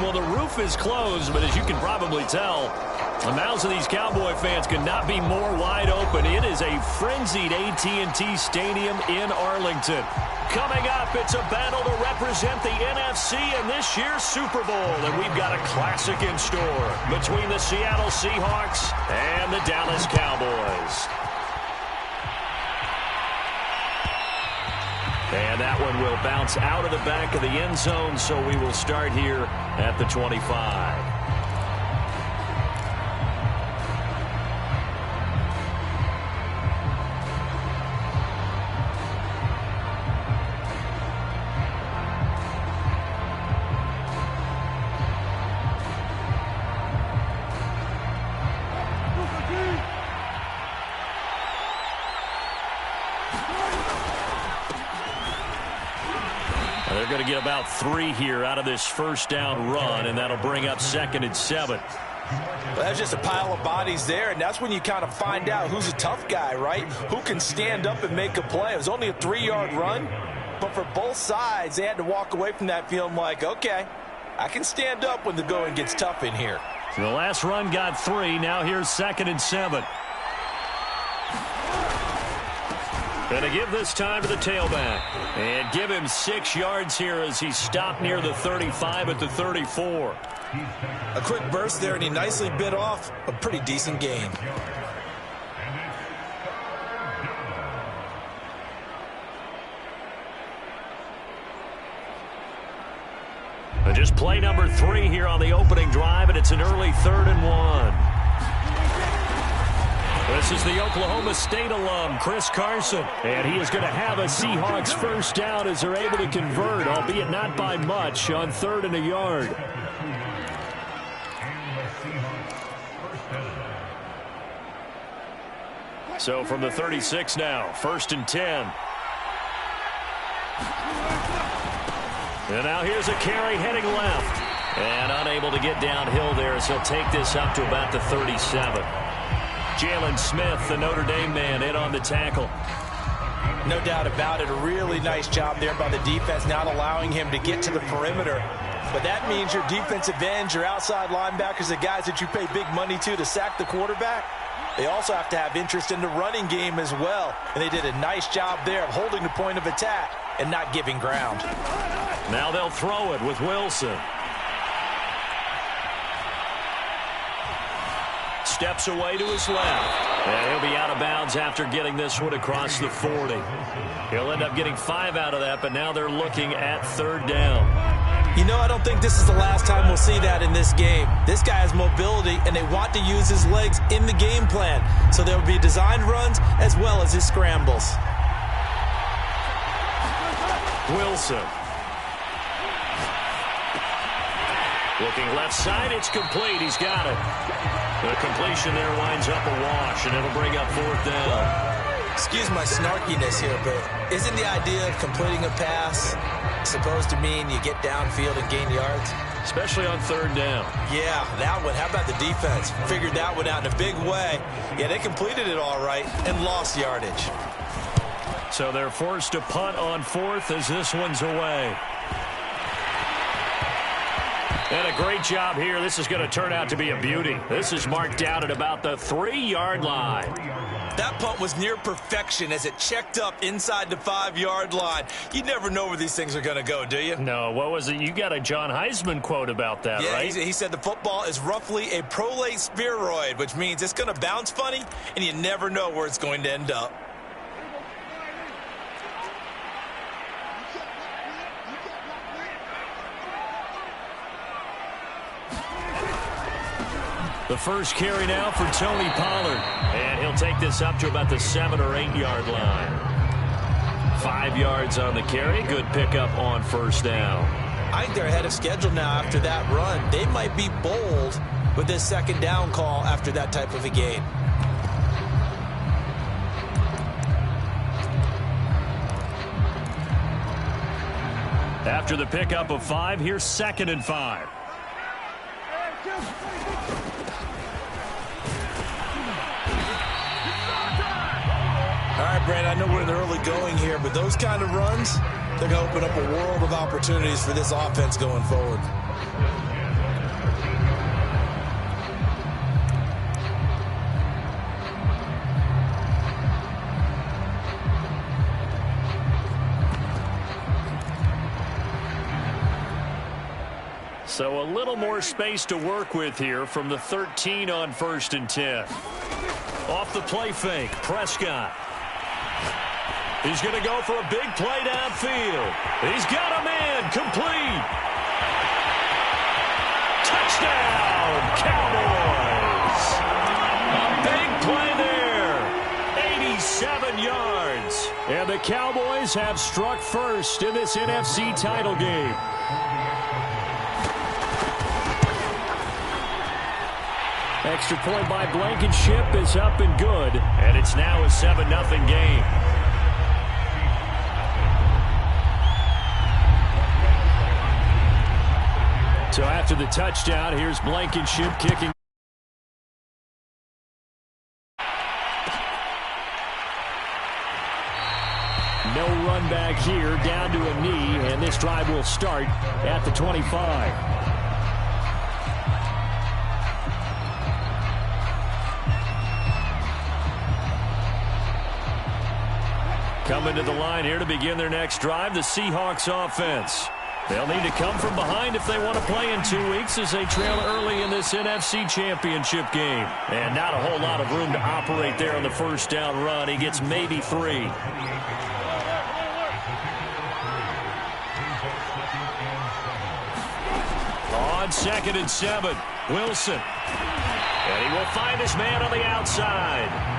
Well, the roof is closed, but as you can probably tell, the mouths of these Cowboy fans could not be more wide open. It is a frenzied AT&T Stadium in Arlington. Coming up, it's a battle to represent the NFC in this year's Super Bowl. And we've got a classic in store between the Seattle Seahawks and the Dallas Cowboys. And that one will bounce out of the back of the end zone, so we will start here at the 25. They're going to get about 3 here out of this first down run, and that'll bring up 2nd and 7. Well, that's just a pile of bodies there, and that's when you kind of find out who's a tough guy, right? Who can stand up and make a play. It was only a 3-yard run, but for both sides, they had to walk away from that feeling like, okay, I can stand up when the going gets tough in here. So the last run got 3. Now here's 2nd and 7. Going to give this time to the tailback. And give him 6 yards here as he stopped near the 35 at the 34. A quick burst there, and he nicely bit off a pretty decent gain. And just play number 3 here on the opening drive, and it's an early 3rd and 1. This is the Oklahoma State alum, Chris Carson. And he is going to have a Seahawks first down as they're able to convert, albeit not by much, on 3rd and a yard. So from the 36 now, 1st and 10. And now here's a carry heading left. And unable to get downhill there as he'll take this up to about the 37. Jalen Smith, the Notre Dame man, in on the tackle. No doubt about it. A really nice job there by the defense, not allowing him to get to the perimeter. But that means your defensive ends, your outside linebackers, the guys that you pay big money to sack the quarterback, they also have to have interest in the running game as well. And they did a nice job there of holding the point of attack and not giving ground. Now they'll throw it with Wilson. Steps away to his left. And he'll be out of bounds after getting this one across the 40. He'll end up getting 5 out of that, but now they're looking at 3rd down. You know, I don't think this is the last time we'll see that in this game. This guy has mobility, and they want to use his legs in the game plan. So there will be designed runs as well as his scrambles. Wilson. Looking left side, it's complete. He's got it. The completion there winds up a wash, and it'll bring up 4th down. Excuse my snarkiness here, but isn't the idea of completing a pass supposed to mean you get downfield and gain yards? Especially on 3rd down. Yeah, that one. How about the defense? Figured that one out in a big way. Yeah, they completed it all right and lost yardage. So they're forced to punt on 4th as this one's away. And a great job here. This is going to turn out to be a beauty. This is marked out at about the 3-yard line. That punt was near perfection as it checked up inside the 5-yard line. You never know where these things are going to go, do you? No, what was it? You got a John Heisman quote about that, right? Yeah, he said the football is roughly a prolate spheroid, which means it's going to bounce funny, and you never know where it's going to end up. The first carry now for Tony Pollard. And he'll take this up to about the 7- or 8-yard line. 5 yards on the carry. Good pickup on 1st down. I think they're ahead of schedule now after that run. They might be bold with this 2nd down call after that type of a gain. After the pickup of 5, here's 2nd and 5. All right, Brandon, I know we're in the early going here, but those kind of runs, they're going to open up a world of opportunities for this offense going forward. So a little more space to work with here from the 13 on 1st and 10. Off the play fake, Prescott. He's going to go for a big play downfield. He's got him in, complete. Touchdown, Cowboys. A big play there. 87 yards. And the Cowboys have struck first in this NFC title game. Extra point by Blankenship is up and good. And it's now a 7-0 game. So after the touchdown, here's Blankenship kicking. No run back here, down to a knee, and this drive will start at the 25. Coming to the line here to begin their next drive, the Seahawks offense. They'll need to come from behind if they want to play in 2 weeks as they trail early in this NFC Championship game. And not a whole lot of room to operate there on the first down run. He gets maybe 3. On 2nd and 7, Wilson. And he will find his man on the outside.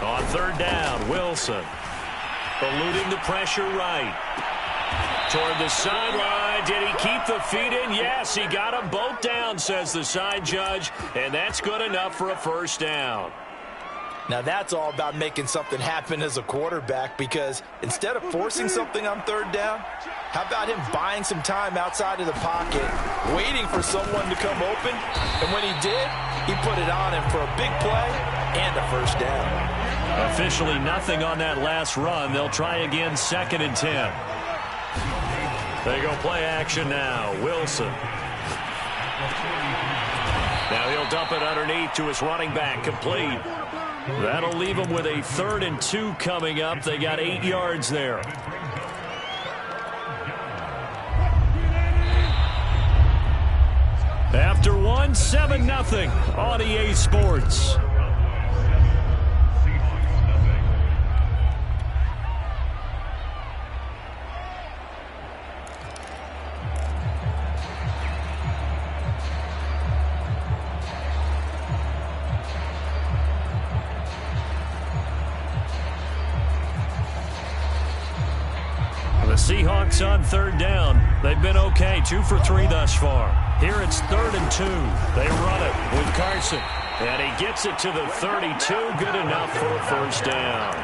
On 3rd down, Wilson. Eluding the pressure right. Toward the sideline. Did he keep the feet in? Yes, he got them both down, says the side judge. And that's good enough for a first down. Now that's all about making something happen as a quarterback, because instead of forcing something on 3rd down, how about him buying some time outside of the pocket, waiting for someone to come open, and when he did, he put it on him for a big play and a first down. Officially nothing on that last run. They'll try again 2nd and 10. They go play action now. Wilson. Now he'll dump it underneath to his running back, complete. That'll leave him with a 3rd and 2 coming up. They got 8 yards there. After one, 7-0 on EA Sports. The Seahawks on 3rd down. They've been okay, 2 for 3 thus far. Here it's 3rd and 2. They run it with Carson. And he gets it to the 32. Good enough for a first down.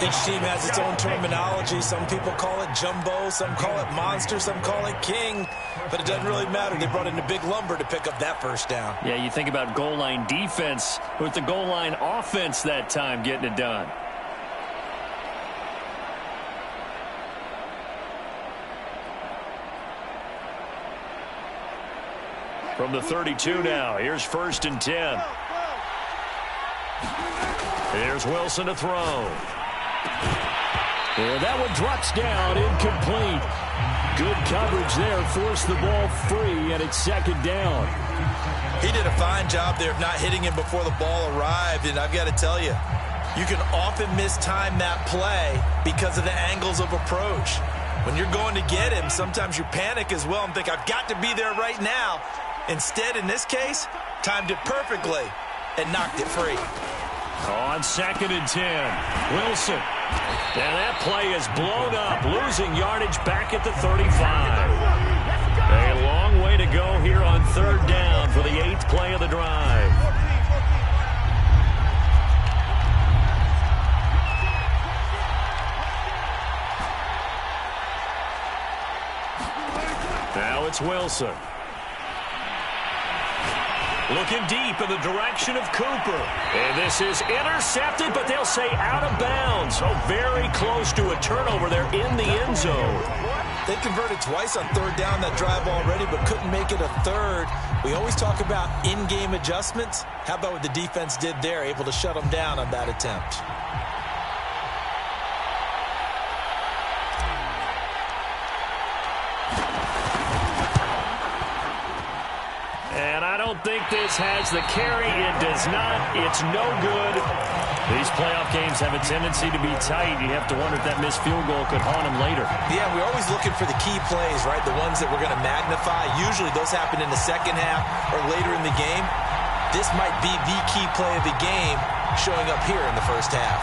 Each team has its own terminology. Some people call it jumbo, some call it monster, some call it king. But it doesn't really matter. They brought in a big lumber to pick up that first down. Yeah, you think about goal line defense with the goal line offense that time getting it done. From the 32 now, here's 1st and 10. Here's Wilson to throw. And that one drops down, incomplete. Good coverage there, forced the ball free, and it's 2nd down. He did a fine job there of not hitting him before the ball arrived, and I've got to tell you, you can often mistime that play because of the angles of approach. When you're going to get him, sometimes you panic as well and think, I've got to be there right now. Instead, in this case, timed it perfectly and knocked it free. On 2nd and 10, Wilson. And that play is blown up, losing yardage back at the 35. A long way to go here on 3rd down for the 8th play of the drive. Now it's Wilson. Looking deep in the direction of Cooper. And this is intercepted, but they'll say out of bounds. So very close to a turnover there in the end zone. They converted twice on third down that drive already, but couldn't make it a third. We always talk about in-game adjustments. How about what the defense did there, able to shut them down on that attempt? And I don't think this has the carry. It does not. It's no good. These playoff games have a tendency to be tight. You have to wonder if that missed field goal could haunt them later. Yeah, we're always looking for the key plays, right? The ones that we're going to magnify. Usually those happen in the second half or later in the game. This might be the key play of the game showing up here in the first half.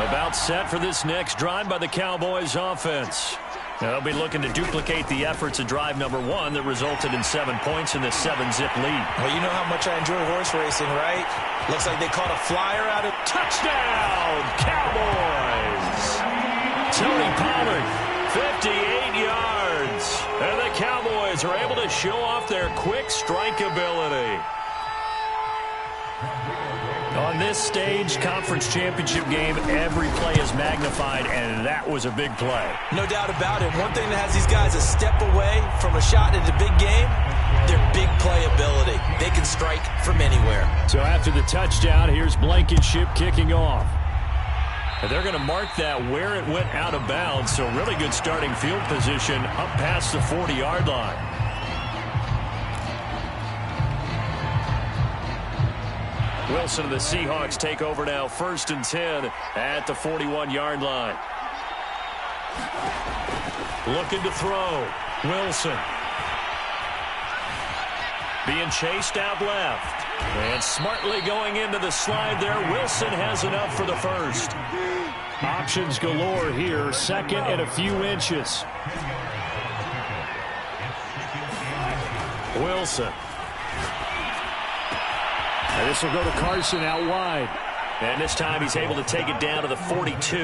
About set for this next drive by the Cowboys offense. Now, they'll be looking to duplicate the efforts of drive number 1 that resulted in 7 points in this 7-zip lead. Well, you know how much I enjoy horse racing, right? Looks like they caught a flyer out of... Touchdown, Cowboys! Tony Pollard, 58 yards. And the Cowboys are able to show off their quick strike ability. On this stage, conference championship game, every play is magnified, and that was a big play. No doubt about it. One thing that has these guys a step away from a shot in the big game, their big play ability. They can strike from anywhere. So after the touchdown, here's Blankenship kicking off. And they're going to mark that where it went out of bounds, so really good starting field position up past the 40-yard line. Wilson and the Seahawks take over now, 1st and 10 at the 41-yard line. Looking to throw. Wilson. Being chased out left. And smartly going into the slide there. Wilson has enough for the first. Options galore here. 2nd and a few inches. Wilson. And this will go to Carson out wide. And this time he's able to take it down to the 42.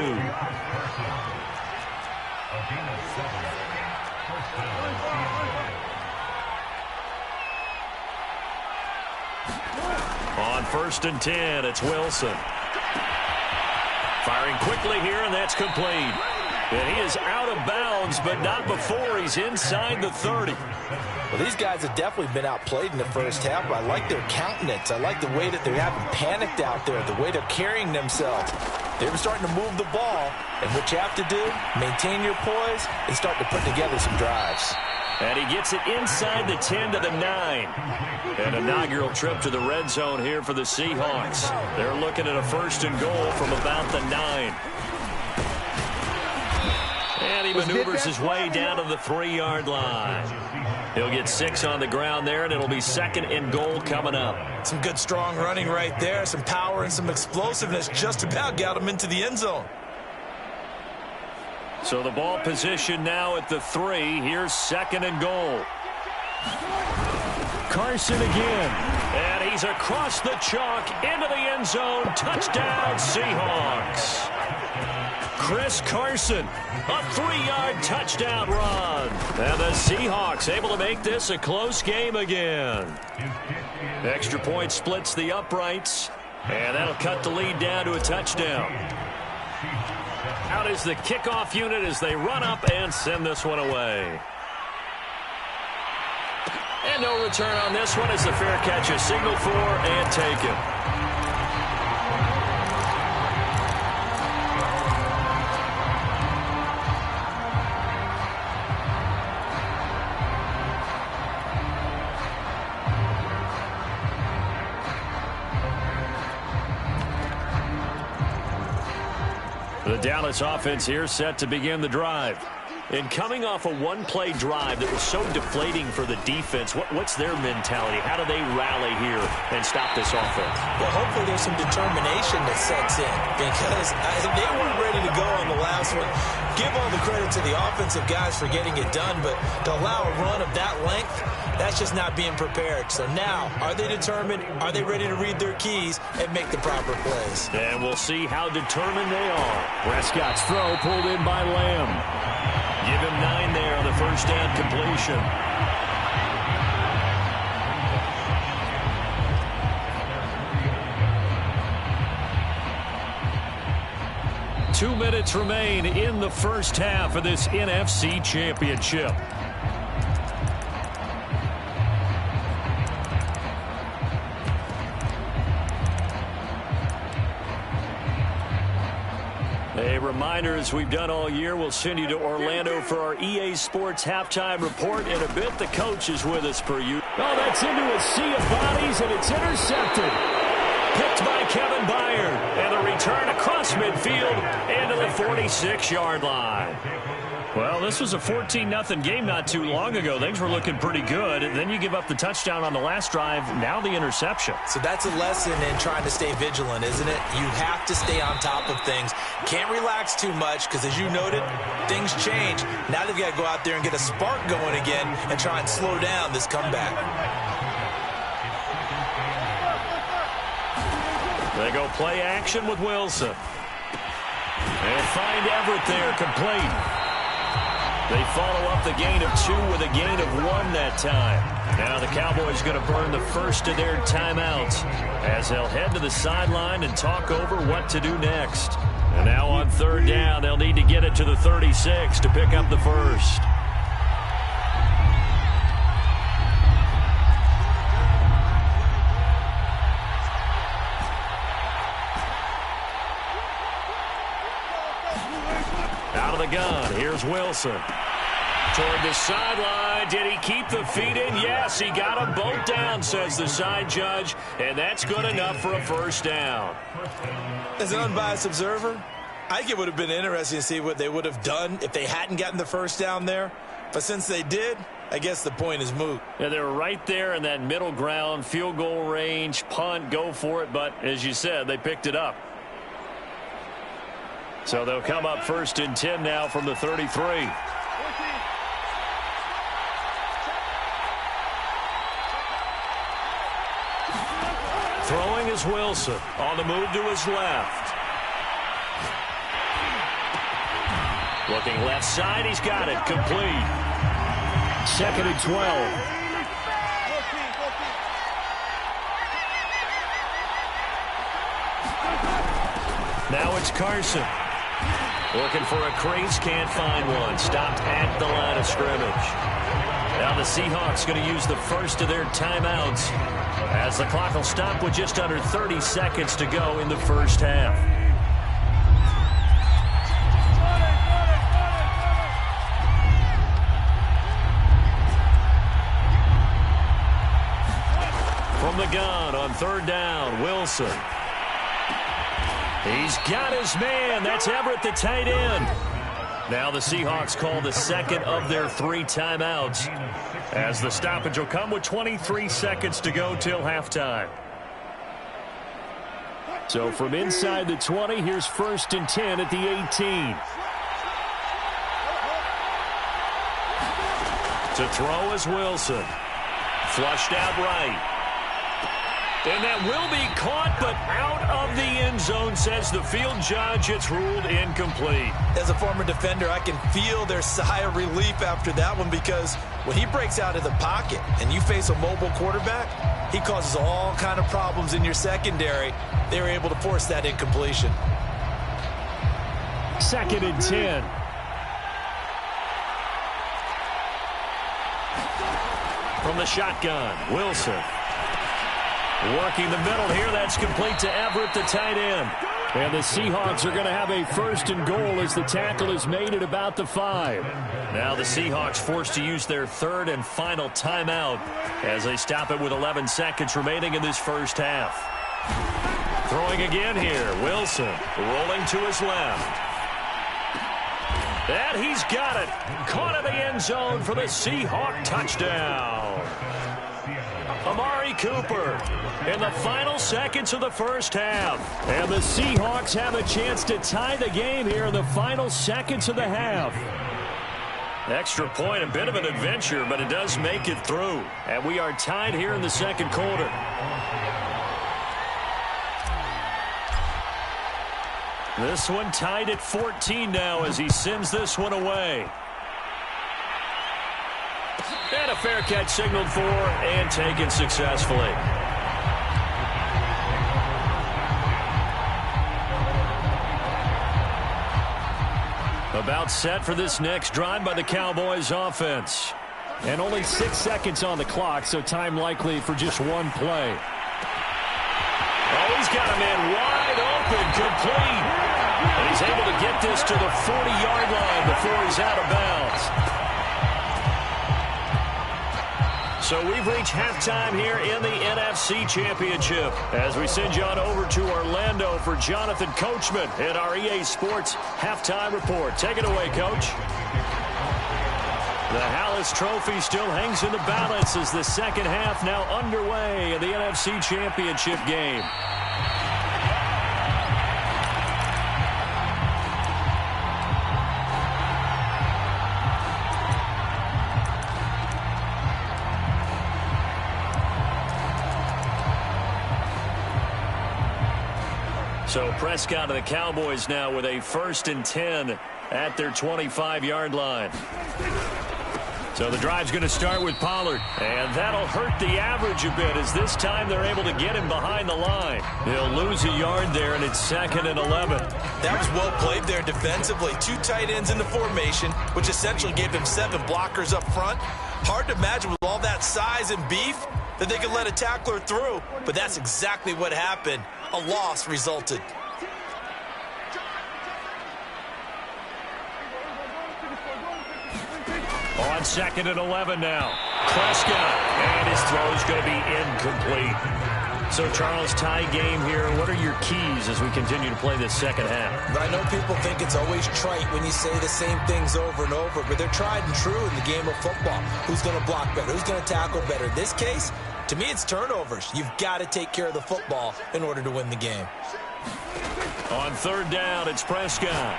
On 1st and 10, it's Wilson. Firing quickly here, and that's complete. And he is out of bounds, but not before he's inside the 30. Well, these guys have definitely been outplayed in the first half, but I like their countenance. I like the way that they haven't panicked out there, the way they're carrying themselves. They're starting to move the ball, and what you have to do, maintain your poise and start to put together some drives. And he gets it inside the 10 to the 9. An inaugural trip to the red zone here for the Seahawks. They're looking at a 1st and goal from about the 9. And he maneuvers his way down to the 3-yard line. He'll get 6 on the ground there, and it'll be 2nd and goal coming up. Some good strong running right there, some power and some explosiveness just about got him into the end zone. So the ball position now at the 3. Here's 2nd and goal. Carson again. And he's across the chalk into the end zone. Touchdown, Seahawks. Chris Carson, a 3-yard touchdown run. And the Seahawks able to make this a close game again. Extra point splits the uprights. And that'll cut the lead down to a touchdown. Out is the kickoff unit as they run up and send this one away. And no return on this one as the fair catch is signaled for and taken. The Dallas offense here set to begin the drive. And coming off a one-play drive that was so deflating for the defense, what's their mentality? How do they rally here and stop this offense? Well, hopefully there's some determination that sets in because they weren't ready to go on the last one. Give all the credit to the offensive guys for getting it done, but to allow a run of that length, that's just not being prepared. So now, are they determined? Are they ready to read their keys and make the proper plays? And we'll see how determined they are. Prescott's throw pulled in by Lamb. Give him 9 there on the first down completion. 2 minutes remain in the first half of this NFC Championship. A reminder, as we've done all year, we'll send you to Orlando for our EA Sports halftime report. In a bit, the coach is with us per usual. Oh, that's into a sea of bodies, and it's intercepted. Picked by Kevin Byard. And the return across midfield into the 46-yard line. Well, this was a 14-0 game not too long ago. Things were looking pretty good. Then you give up the touchdown on the last drive. Now the interception. So that's a lesson in trying to stay vigilant, isn't it? You have to stay on top of things. Can't relax too much because, as you noted, things change. Now they've got to go out there and get a spark going again and try and slow down this comeback. They go play action with Wilson. And find Everett there, complete. They follow up the gain of 2 with a gain of 1 that time. Now the Cowboys going to burn the first of their timeouts as they'll head to the sideline and talk over what to do next. And now on third down, they'll need to get it to the 36 to pick up the first. Out of the gun, here's Wilson. Toward the sideline, did he keep the feet in? Yes, he got them both down, says the side judge, and that's good enough for a first down. As an unbiased observer, I think it would have been interesting to see what they would have done if they hadn't gotten the first down there. But since they did, I guess the point is moot. Yeah, they were right there in that middle ground, field goal range, punt, go for it. But as you said, they picked it up. So they'll come up first and 10 now from the 33. Throwing is Wilson. On the move to his left. Looking left side, he's got it. Complete. 2nd and 12. Now it's Carson. Looking for a crease, can't find one. Stopped at the line of scrimmage. Now the Seahawks going to use the first of their timeouts as the clock will stop with just under 30 seconds to go in the first half. From the gun on third down, Wilson. He's got his man. That's Everett, the tight end. Now the Seahawks call the second of their 3 timeouts as the stoppage will come with 23 seconds to go till halftime. So from inside the 20, here's 1st and 10 at the 18. To throw is Wilson. Flushed out right. And that will be caught, but out of the end zone, says the field judge. It's ruled incomplete. As a former defender, I can feel their sigh of relief after that one, because when he breaks out of the pocket and you face a mobile quarterback, he causes all kind of problems in your secondary. They were able to force that incompletion. 2nd and 10. From the shotgun, Wilson. Working the middle here, that's complete to Everett, the tight end. And the Seahawks are going to have a 1st and goal as the tackle is made at about the 5. Now the Seahawks forced to use their 3rd and final timeout as they stop it with 11 seconds remaining in this first half. Throwing again here, Wilson rolling to his left. And he's got it. Caught in the end zone for the Seahawk touchdown. Amari Cooper in the final seconds of the first half. And the Seahawks have a chance to tie the game here in the final seconds of the half. Extra point, a bit of an adventure, but it does make it through. And we are tied here in the second quarter. This one tied at 14 now as he sends this one away. And a fair catch signaled for and taken successfully. About set for this next drive by the Cowboys offense. And only 6 seconds on the clock, so time likely for just one play. Oh, he's got a man wide open, complete. And he's able to get this to the 40-yard line before he's out of bounds. So we've reached halftime here in the NFC Championship as we send you on over to Orlando for Jonathan Coachman in our EA Sports Halftime Report. Take it away, Coach. The Hallis Trophy still hangs in the balance as the second half now underway in the NFC Championship game. So Prescott of the Cowboys now with a 1st and 10 at their 25-yard line. So the drive's going to start with Pollard, and that'll hurt the average a bit as this time they're able to get him behind the line. He'll lose a yard there, and it's 2nd and 11. That was well played there defensively. 2 tight ends in the formation, which essentially gave him 7 blockers up front. Hard to imagine with all that size and beef that they could let a tackler through, but that's exactly what happened. A loss resulted. On 2nd and 11 now. Prescott, and his throw is going to be incomplete. So, Charles, tie game here. What are your keys as we continue to play this second half? I know people think it's always trite when you say the same things over and over, but they're tried and true in the game of football. Who's going to block better? Who's going to tackle better? In this case, to me, it's turnovers. You've got to take care of the football in order to win the game. On 3rd down, it's Prescott.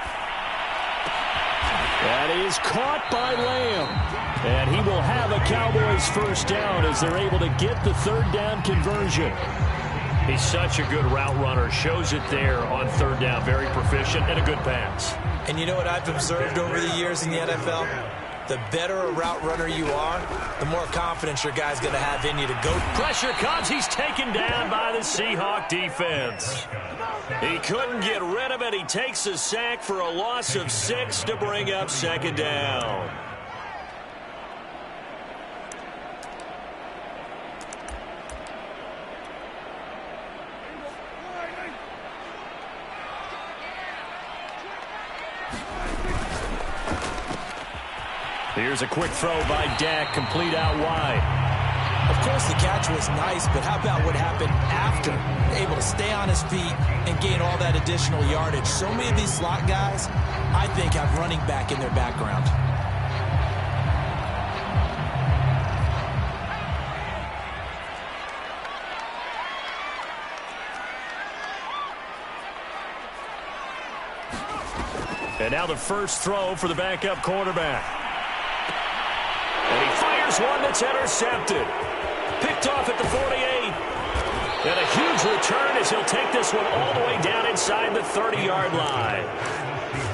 That is caught by Lamb. And he will have a Cowboys 1st down as they're able to get the 3rd down conversion. He's such a good route runner. Shows it there on 3rd down. Very proficient and a good pass. And you know what I've observed over the years in the NFL? The better a route runner you are, the more confidence your guy's going to have in you to go. Pressure comes. He's taken down by the Seahawk defense. He couldn't get rid of it. He takes a sack for a loss of 6 to bring up 2nd down. Here's a quick throw by Dak, complete out wide. Of course, the catch was nice, but how about what happened after? Able to stay on his feet and gain all that additional yardage. So many of these slot guys, I think, have running back in their background. And now the first throw for the backup quarterback. And he fires one that's intercepted. Picked off at the 48. And a huge return as he'll take this one all the way down inside the 30-yard line.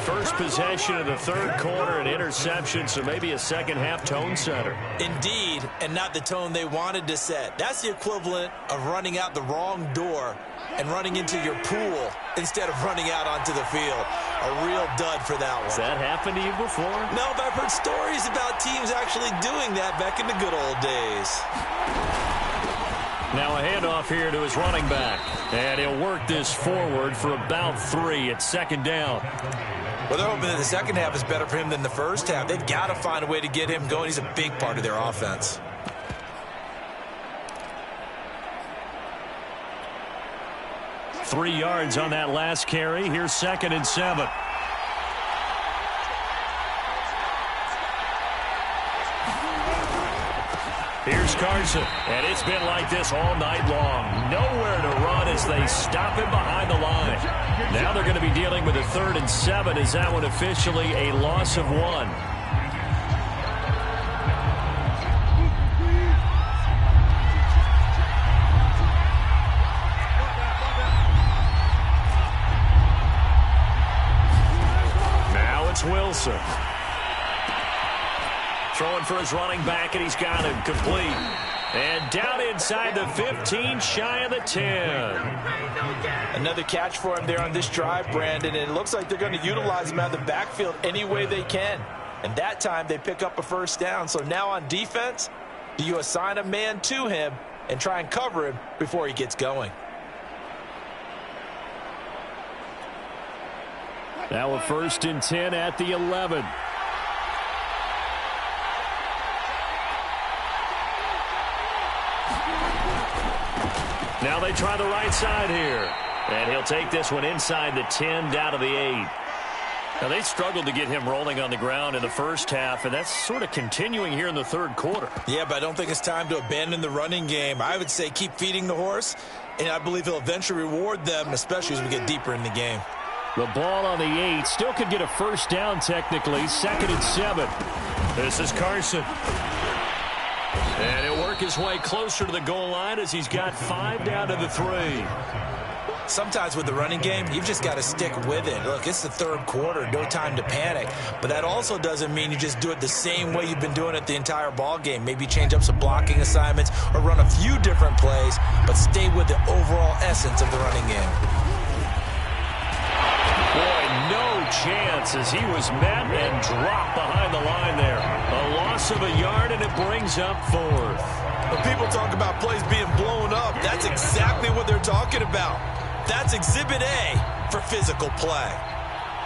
First possession of the 3rd quarter, an interception, so maybe a second-half tone setter. Indeed, and not the tone they wanted to set. That's the equivalent of running out the wrong door and running into your pool instead of running out onto the field. A real dud for that one. Has that happened to you before? No, but I've heard stories about teams actually doing that back in the good old days. Now a handoff here to his running back. And he'll work this forward for about 3 at 2nd down. Well, they're hoping that the second half is better for him than the first half. They've got to find a way to get him going. He's a big part of their offense. Three yards on that last carry. Here's 2nd and 7. Here's Carson, and it's been like this all night long. Nowhere to run as they stop him behind the line. Now they're going to be dealing with a 3rd and 7. Is that one officially a loss of 1? Now it's Wilson. Throwing for his running back, and he's got him complete. And down inside the 15, shy of the 10. Another catch for him there on this drive, Brandon, and it looks like they're going to utilize him out of the backfield any way they can. And that time they pick up a first down. So now on defense, do you assign a man to him and try and cover him before he gets going? Now a 1st and 10 at the 11. Now they try the right side here. And he'll take this one inside the 10 down to the 8. Now they struggled to get him rolling on the ground in the first half, and that's sort of continuing here in the third quarter. Yeah, but I don't think it's time to abandon the running game. I would say keep feeding the horse, and I believe he'll eventually reward them, especially as we get deeper in the game. The ball on the 8. Still could get a first down technically. 2nd and 7. This is Carson. And he'll work his way closer to the goal line as he's got 5 down to the 3. Sometimes with the running game, you've just got to stick with it. Look, it's the third quarter, no time to panic. But that also doesn't mean you just do it the same way you've been doing it the entire ball game. Maybe change up some blocking assignments or run a few different plays, but stay with the overall essence of the running game. Boy, no chance as he was met and dropped behind the line there. A loss of a yard, and it brings up 4th. When people talk about plays being blown up, that's exactly what they're talking about. That's Exhibit A for physical play.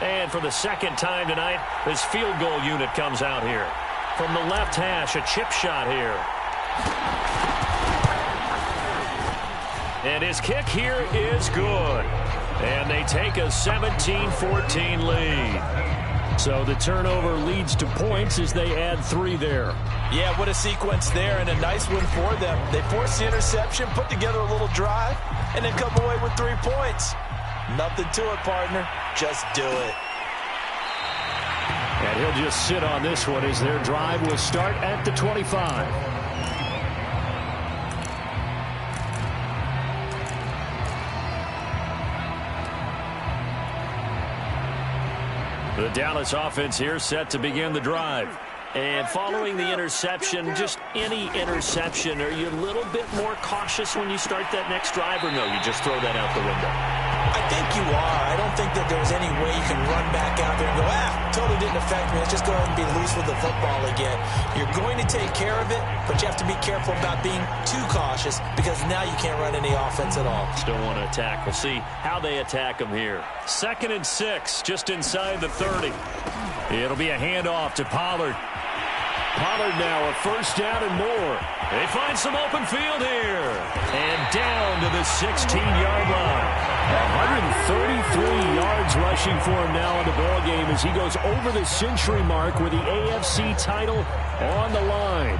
And for the second time tonight, this field goal unit comes out here. From the left hash, a chip shot here. And his kick here is good. And they take a 17-14 lead. So the turnover leads to points as they add 3 there. Yeah, what a sequence there, and a nice win for them. They forced the interception, put together a little drive, and then come away with 3 points. Nothing to it, partner. Just do it. And he'll just sit on this one as their drive will start at the 25. The Dallas offense here set to begin the drive. And following the interception, just any interception, are you a little bit more cautious when you start that next drive, or no, you just throw that out the window? I think you are. I don't think that there's any way you can run back out there and go, totally didn't affect me. Let's just go ahead and be loose with the football again. You're going to take care of it, but you have to be careful about being too cautious because now you can't run any offense at all. Still want to attack. We'll see how they attack them here. 2nd and 6, just inside the 30. It'll be a handoff to Pollard. Pollard now a first down and more. They find some open field here. And down to the 16-yard line. 133 yards rushing for him now in the ballgame as he goes over the century mark with the AFC title on the line.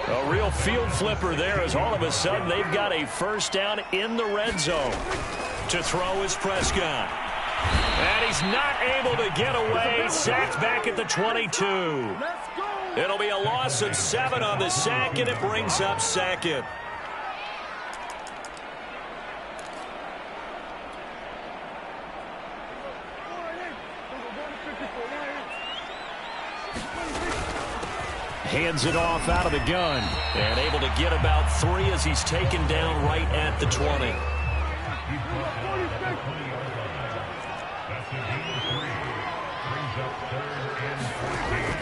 A real field flipper there as all of a sudden they've got a first down in the red zone. To throw is Prescott. And he's not able to get away. Sacked back at the 22. It'll be a loss of 7 on the sack, and it brings up 2nd. Hands it off out of the gun. And able to get about 3 as he's taken down right at the 20.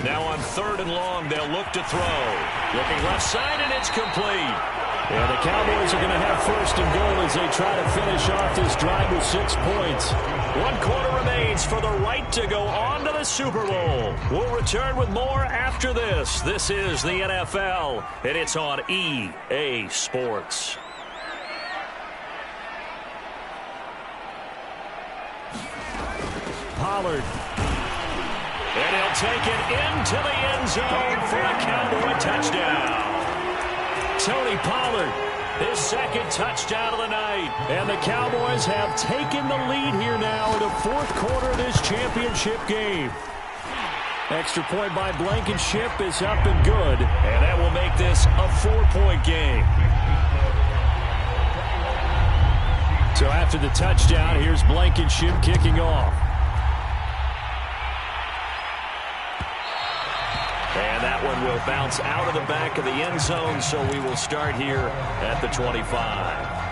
Now on 3rd and long, they'll look to throw. Looking left side, and it's complete. And the Cowboys are going to have 1st and goal as they try to finish off this drive with 6 points. 1 quarter remains for the right to go on to the Super Bowl. We'll return with more after this. This is the NFL, and it's on EA Sports. Pollard. And he'll take it into the end zone for a Cowboy touchdown. Tony Pollard, his 2nd touchdown of the night. And the Cowboys have taken the lead here now in the 4th quarter of this championship game. Extra point by Blankenship is up and good. And that will make this a 4-point game. So after the touchdown, here's Blankenship kicking off. And that one will bounce out of the back of the end zone, so we will start here at the 25.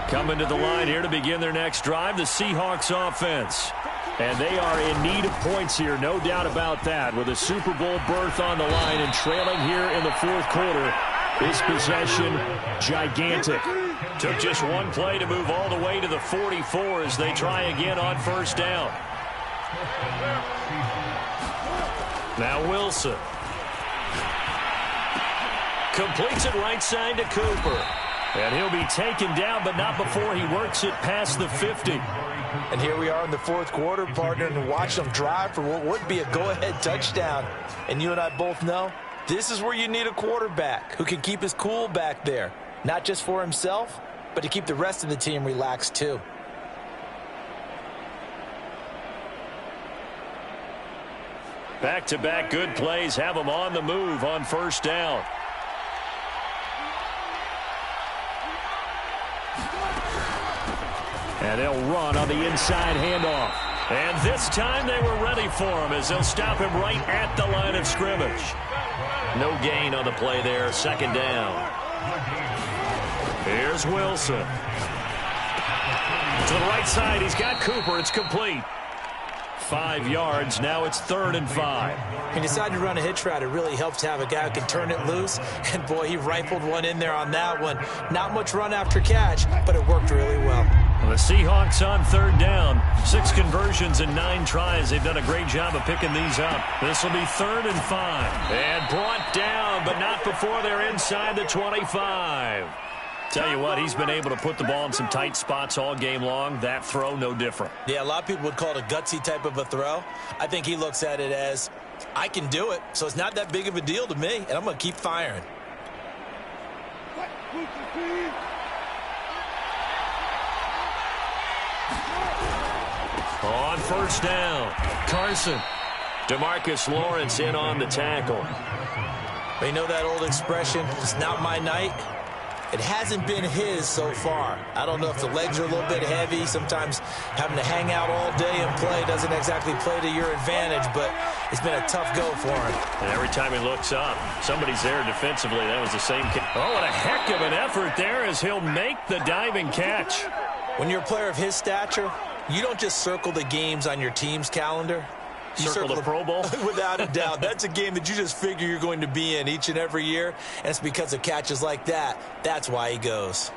Coming to the line here to begin their next drive, the Seahawks offense. And they are in need of points here, no doubt about that. With a Super Bowl berth on the line and trailing here in the fourth quarter, this possession gigantic. Took just one play to move all the way to the 44 as they try again on first down. Now Wilson. Completes it right side to Cooper. And he'll be taken down, but not before he works it past the 50. And here we are in the fourth quarter, partner, and watch them drive for what would be a go-ahead touchdown. And you and I both know this is where you need a quarterback who can keep his cool back there. Not just for himself, but to keep the rest of the team relaxed too. Back-to-back good plays have them on the move on first down. And they'll run on the inside handoff. And this time they were ready for him as they'll stop him right at the line of scrimmage. No gain on the play there, second down. Here's Wilson. To the right side, he's got Cooper. It's complete. 5 yards. Now it's 3rd and 5. He decided to run a hitch route. It really helps to have a guy who can turn it loose. And, boy, he rifled one in there on that one. Not much run after catch, but it worked really well. The Seahawks on 3rd down. 6 conversions and 9 tries. They've done a great job of picking these up. This will be 3rd and 5. And brought down, but not before they're inside the 25. Tell you what, he's been able to put the ball in some tight spots all game long. That throw, no different. Yeah, a lot of people would call it a gutsy type of a throw. I think he looks at it as, I can do it, so it's not that big of a deal to me, and I'm going to keep firing. On first down, Carson. DeMarcus Lawrence in on the tackle. You know that old expression, it's not my night? It hasn't been his so far. I don't know if the legs are a little bit heavy. Sometimes having to hang out all day and play doesn't exactly play to your advantage, but it's been a tough go for him. And every time he looks up, somebody's there defensively. That was the same. Oh, what a heck of an effort there as he'll make the diving catch. When you're a player of his stature, you don't just circle the games on your team's calendar. You circle the Pro Bowl? Without a doubt. That's a game that you just figure you're going to be in each and every year. And it's because of catches like that. That's why he goes.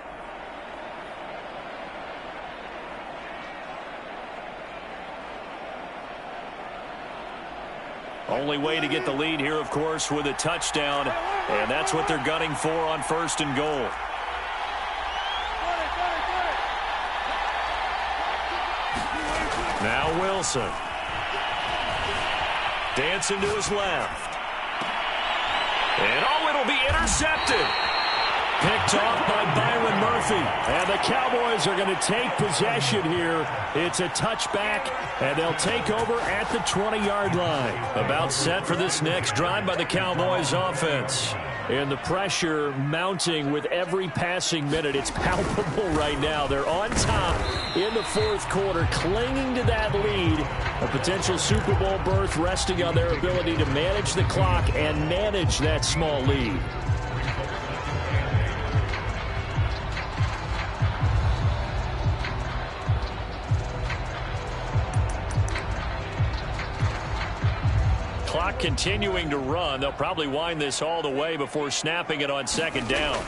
Only way to get the lead here, of course, with a touchdown. And that's what they're gunning for on 1st and goal. Now Wilson. Dancing to his left. And, oh, it'll be intercepted. Picked off by Byron Murphy. And the Cowboys are going to take possession here. It's a touchback, and they'll take over at the 20-yard line. About set for this next drive by the Cowboys offense. And the pressure mounting with every passing minute. It's palpable right now. They're on top in the fourth quarter, clinging to that lead. A potential Super Bowl berth resting on their ability to manage the clock and manage that small lead. Clock continuing to run. They'll probably wind this all the way before snapping it on 2nd down.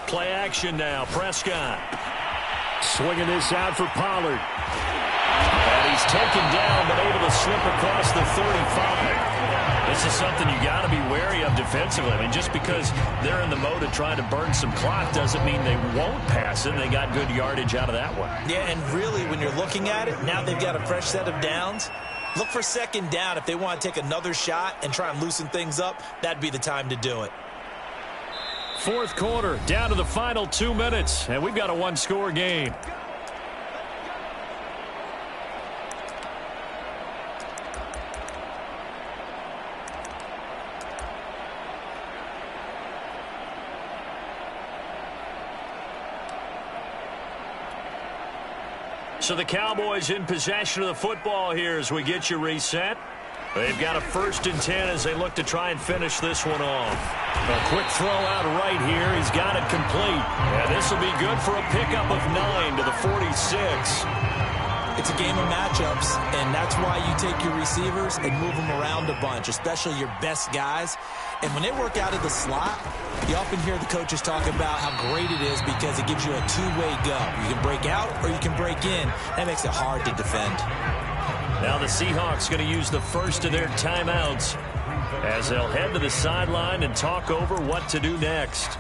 Play action now. Prescott swinging this out for Pollard. And he's taken down but able to slip across the 35. This is something you got to be wary of defensively. I mean, just because they're in the mode of trying to burn some clock doesn't mean they won't pass it. They got good yardage out of that one. Yeah, and really when you're looking at it, now they've got a fresh set of downs. Look for 2nd down. If they want to take another shot and try and loosen things up, that'd be the time to do it. Fourth quarter, down to the final 2 minutes, and we've got a one-score game. So the Cowboys in possession of the football here as we get you reset. They've got a 1st and 10 as they look to try and finish this one off. A quick throw out right here. He's got it complete. And this will be good for a pickup of 9 to the 46. It's a game of matchups, and that's why you take your receivers and move them around a bunch, especially your best guys. And when they work out of the slot, you often hear the coaches talk about how great it is because it gives you a two-way go. You can break out or you can break in. That makes it hard to defend. Now the Seahawks going to use the first of their timeouts as they'll head to the sideline and talk over what to do next.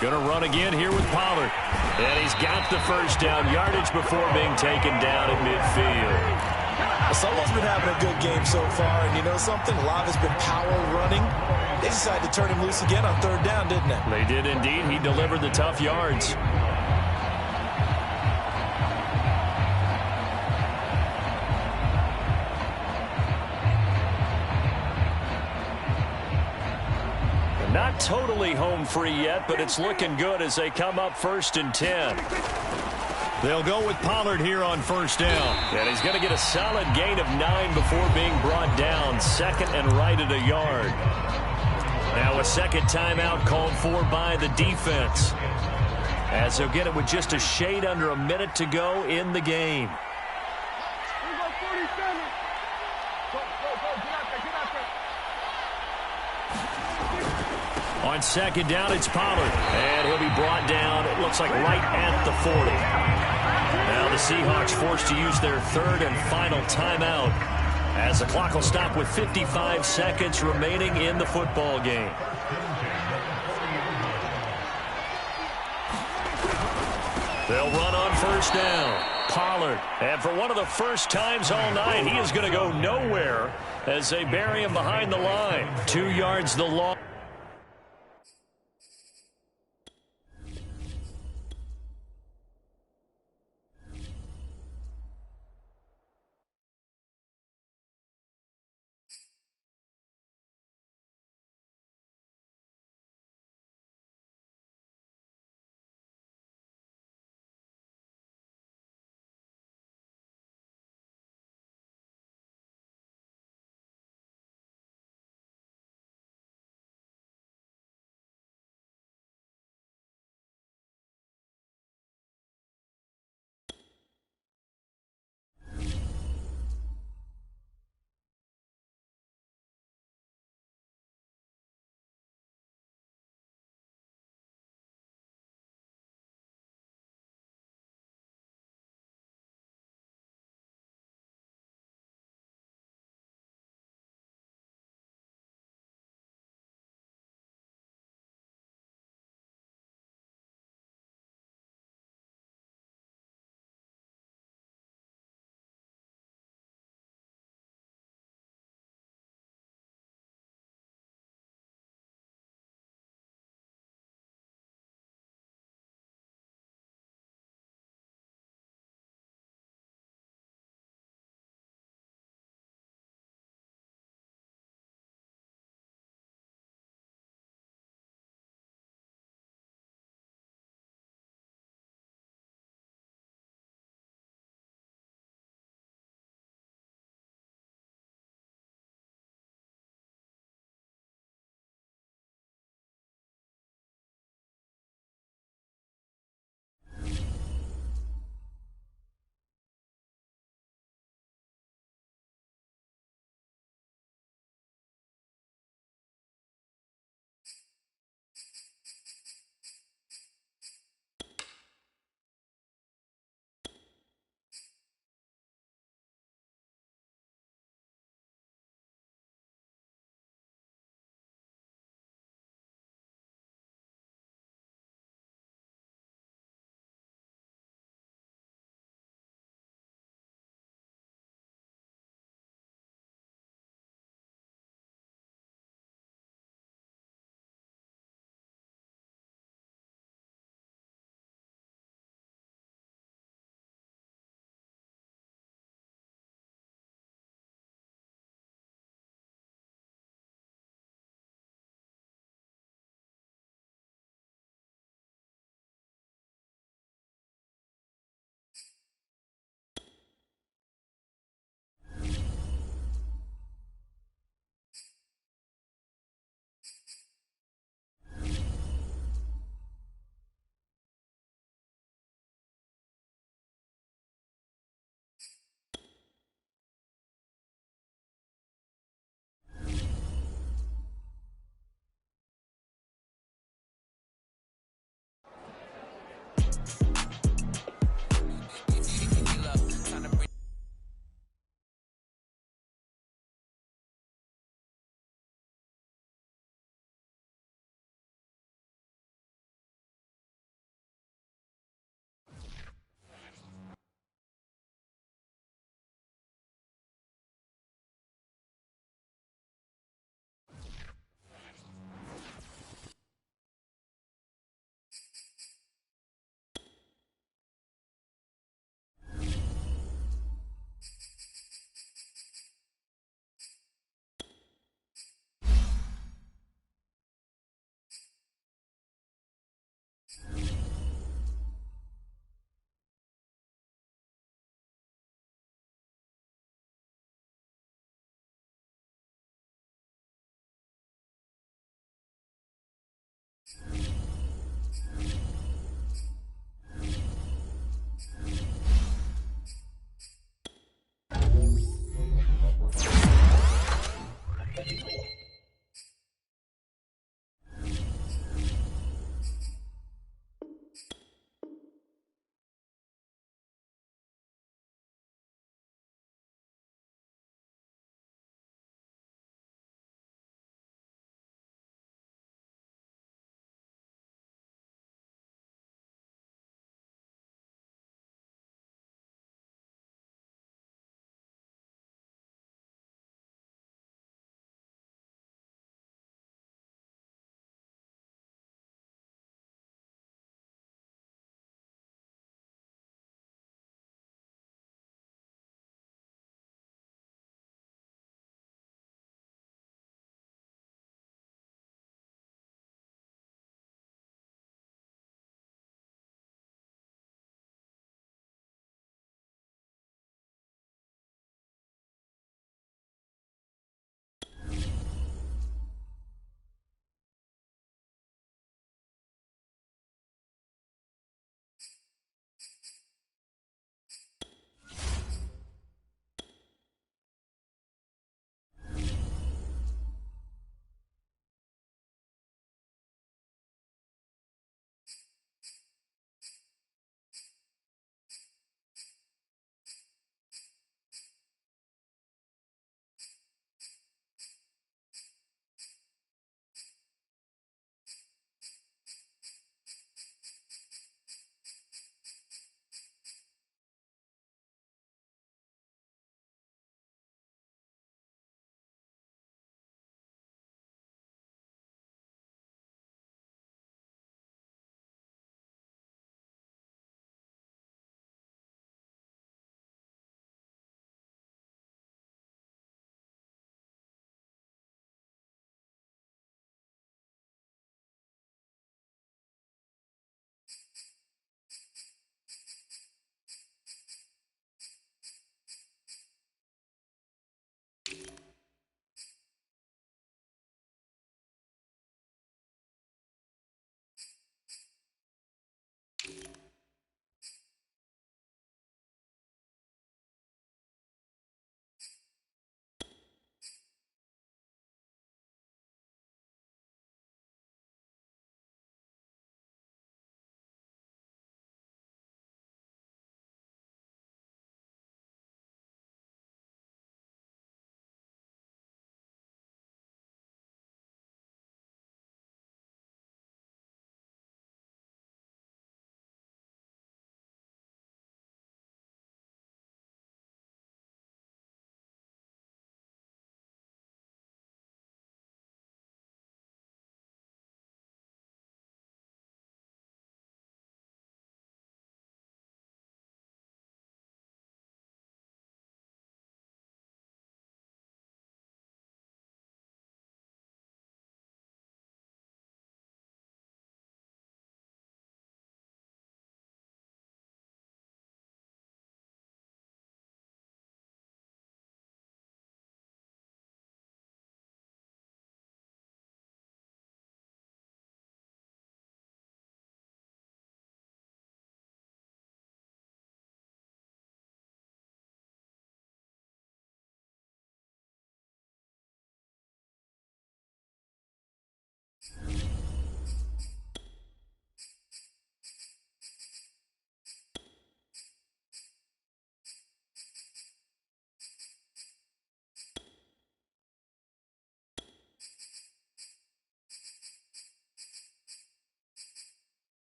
Going to run again here with Pollard. And he's got the first down yardage before being taken down at midfield. Someone's been having a good game so far, and you know something? A lot has been power running. They decided to turn him loose again on 3rd down, didn't they? They did indeed. He delivered the tough yards. Not totally home free yet, but it's looking good as they come up 1st and 10. They'll go with Pollard here on 1st down. And he's going to get a solid gain of 9 before being brought down. 2nd and right at a yard. Now a second timeout called for by the defense, as they'll get it with just a shade under a minute to go in the game. On 2nd down, it's Pollard. And he'll be brought down, it looks like, right at the 40. Now the Seahawks forced to use their 3rd and final timeout, as the clock will stop with 55 seconds remaining in the football game. They'll run on 1st down. Pollard. And for one of the first times all night, he is going to go nowhere as they bury him behind the line. 2 yards the long.